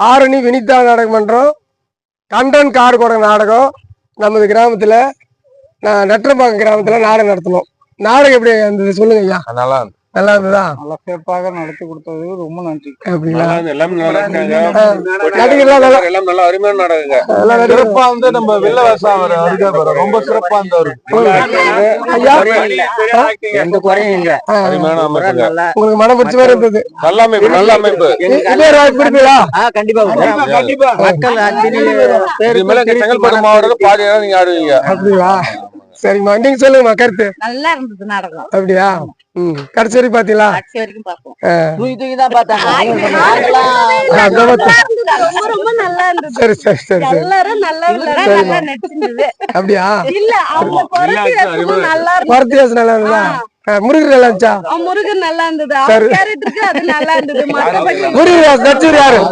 ஆரணி வினிதா நாடக மன்றம் கண்டன் காடு கூட நாடகம் நமது கிராமத்துல நெட்டரம்பாக்கம் கிராமத்துல நாடகம் நடத்தணும். நாடகம் எப்படி இருந்தது சொல்லுங்க ஐயா. நல்லா இருந்ததா? நல்லா சிறப்பாக நடத்தி கொடுத்தது ரொம்ப நன்றி. அப்படிங்களா? நல்லா அருமையான நாடகங்க. சிறப்பா வந்து நம்ம வில்லவாசம் ரொம்ப சிறப்பா இருந்தவர். எந்த குறையும் இல்ல. உங்களுக்கு மனம் பிடிச்ச மாதிரி இருந்தது. நல்ல அமைப்பு, நல்ல அமைப்பு. கண்டிப்பா மக்கள் செங்கல்பட்டு மாவட்டத்தில் பாதி நேரம் நீங்க ஆடுவீங்க. அப்படியா? சரிம்மா, நீங்க சொல்லுங்கம்மா கருத்து. நல்லா இருந்தது நாடகம். அப்படியா? கடைசி வரைக்கும் பாத்தீங்களா? கடைசி வரைக்கும் பார்த்தோம். ரொம்ப நல்லா இருந்தது. சரி சரி சரி சரி. எல்லாரும் நல்லா நடிச்சிருந்தது. அப்படியா? இல்ல அவங்க பரத்தியாசம் நல்லா இருந்ததா? முருகர் நல்லா இருந்துச்சா? முருகன் நல்லா இருந்தது. அவர் கேரக்டருக்கு அது நல்லா இருந்தது. முருகர் நடிச்சது யாரு?